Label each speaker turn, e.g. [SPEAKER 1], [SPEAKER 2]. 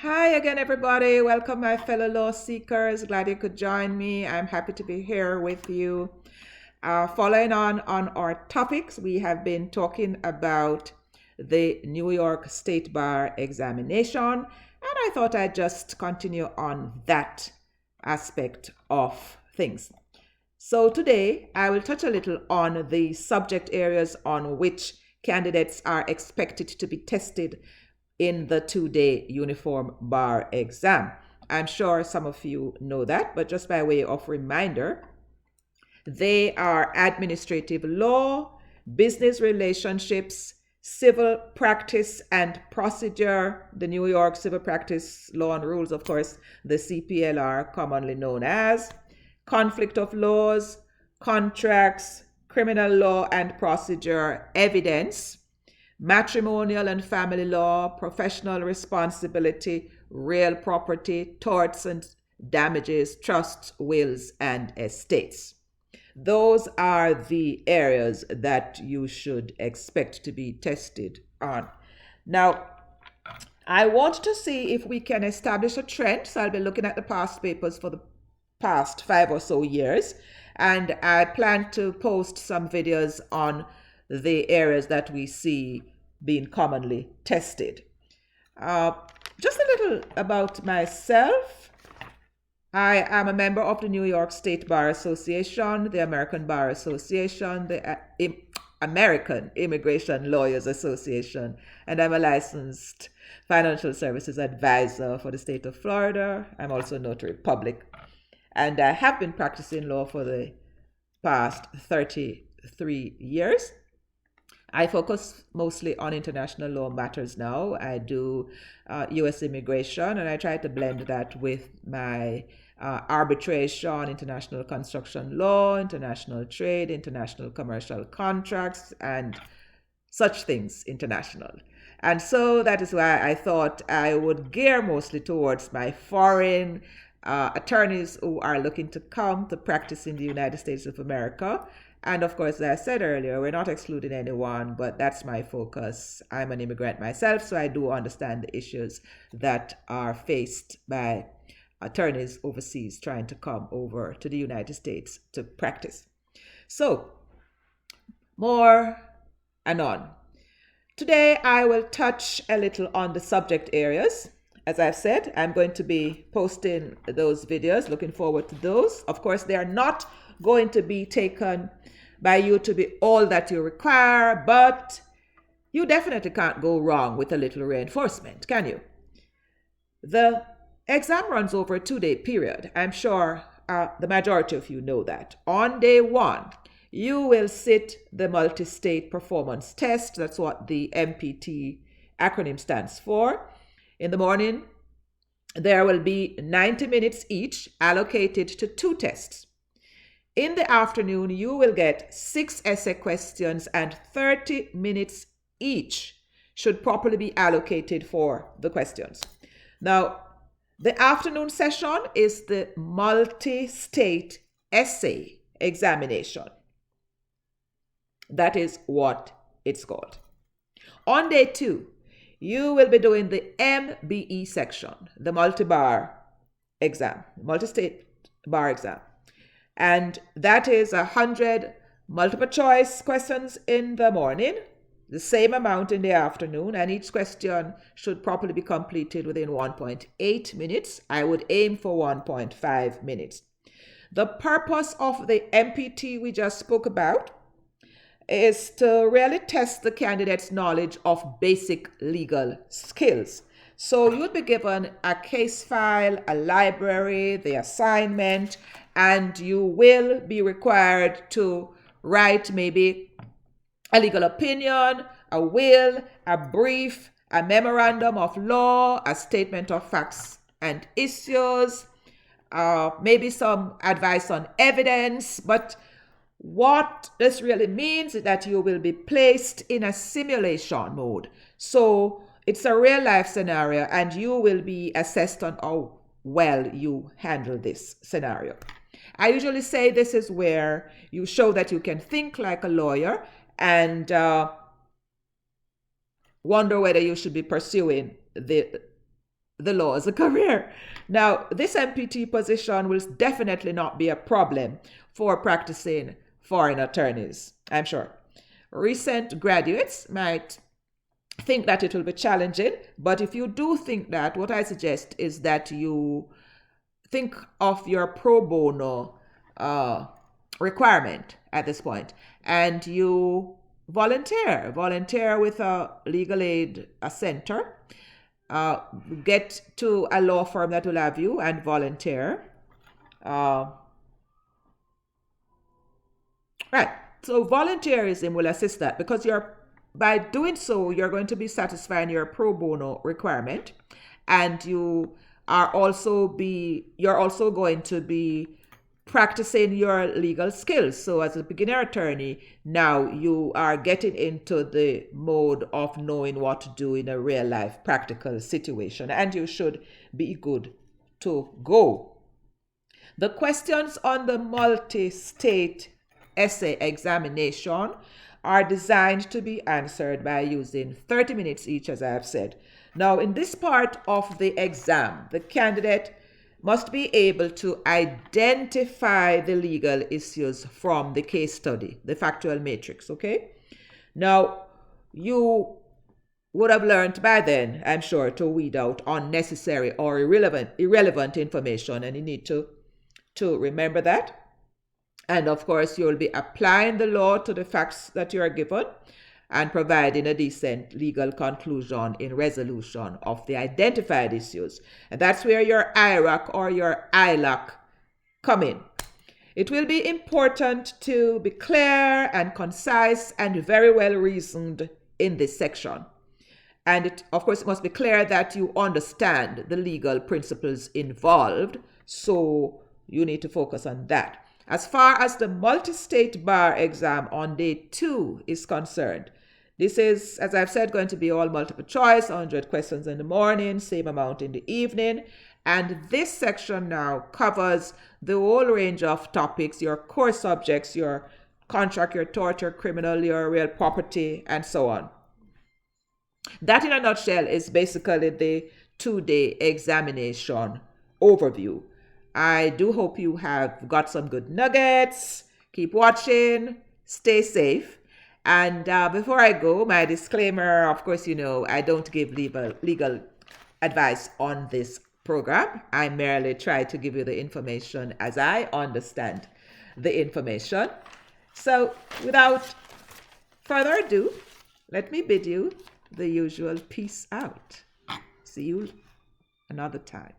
[SPEAKER 1] Hi again, everybody. Welcome, my fellow law seekers. Glad you could join me. I'm happy to be here with you. Following on our topics, we have been talking about the New York State Bar examination, and I thought I'd just continue on that aspect of things. So today, I will touch a little on the subject areas on which candidates are expected to be tested in the two-day uniform bar exam. I'm sure some of you know that, but just by way of reminder, they are administrative law, business relationships, civil practice and procedure, the New York Civil Practice Law and Rules, of course, the CPLR, commonly known as, conflict of laws, contracts, criminal law and procedure, evidence, matrimonial and family law, professional responsibility, real property, torts and damages, trusts, wills, and estates. Those are the areas that you should expect to be tested on. Now, I want to see if we can establish a trend. So I'll be looking at the past papers for the past 5 or so years, and I plan to post some videos on the areas that we see being commonly tested. Just a little about myself. I am a member of the New York State Bar Association, the American Bar Association, the American Immigration Lawyers Association, and I'm a licensed financial services advisor for the state of Florida. I'm also a notary public, and I have been practicing law for the past 33 years. I focus mostly on international law matters now. I do U.S. immigration, and I try to blend that with my arbitration, international construction law, international trade, international commercial contracts, and such things international. And so that is why I thought I would gear mostly towards my foreign attorneys who are looking to come to practice in the United States of America. And of course, as I said earlier, we're not excluding anyone, but that's my focus. I'm an immigrant myself, so I do understand the issues that are faced by attorneys overseas trying to come over to the United States to practice. So, more anon. Today, I will touch a little on the subject areas. As I've said, I'm going to be posting those videos, looking forward to those. Of course, they are not going to be taken by you to be all that you require, but you definitely can't go wrong with a little reinforcement, can you? The exam runs over a 2-day period. I'm sure the majority of you know that. On day 1, you will sit the multi-state performance test. That's what the MPT acronym stands for. In the morning, there will be 90 minutes each allocated to 2 tests. In the afternoon, you will get 6 essay questions, and 30 minutes each should properly be allocated for the questions. Now, the afternoon session is the multi-state essay examination. That is what it's called. On day 2, you will be doing the MBE section, the multi-bar exam, multi-state bar exam. And that is 100 multiple choice questions in the morning, the same amount in the afternoon, and each question should properly be completed within 1.8 minutes. I would aim for 1.5 minutes. The purpose of the MPT we just spoke about is to really test the candidate's knowledge of basic legal skills. So you'll be given a case file, a library, the assignment, and you will be required to write maybe a legal opinion, a will, a brief, a memorandum of law, a statement of facts and issues, maybe some advice on evidence. But what this really means is that you will be placed in a simulation mode. So it's a real life scenario, and you will be assessed on how well you handle this scenario. I usually say this is where you show that you can think like a lawyer and wonder whether you should be pursuing the the law as a career. Now, this MPT position will definitely not be a problem for practicing foreign attorneys, I'm sure. Recent graduates might think that it will be challenging, but if you do think that, what I suggest is that you think of your pro bono requirement at this point, and you volunteer with a legal aid center. Get to a law firm that will have you and volunteer. Right. So volunteerism will assist that, because by doing so, you're going to be satisfying your pro bono requirement, and you're also going to be practicing your legal skills. So as a beginner attorney, now you are getting into the mode of knowing what to do in a real life practical situation, and you should be good to go. The questions on the multi-state essay examination are designed to be answered by using 30 minutes each, as I have said. Now, in this part of the exam, the candidate must be able to identify the legal issues from the case study, the factual matrix, okay? Now, you would have learned by then, I'm sure, to weed out unnecessary or irrelevant information, and you need to remember that. And of course, you'll be applying the law to the facts that you are given and providing a decent legal conclusion in resolution of the identified issues. And that's where your IRAC or your ILAC come in. It will be important to be clear and concise and very well reasoned in this section. And it must be clear that you understand the legal principles involved, so you need to focus on that. As far as the multi-state bar exam on day 2 is concerned, this is, as I've said, going to be all multiple choice, 100 questions in the morning, same amount in the evening. And this section now covers the whole range of topics, your core subjects, your contract, your tort, your criminal, your real property, and so on. That, in a nutshell, is basically the 2-day examination overview. I do hope you have got some good nuggets. Keep watching. Stay safe. And before I go, my disclaimer, of course, I don't give legal advice on this program. I merely try to give you the information as I understand the information. So without further ado, let me bid you the usual peace out. See you another time.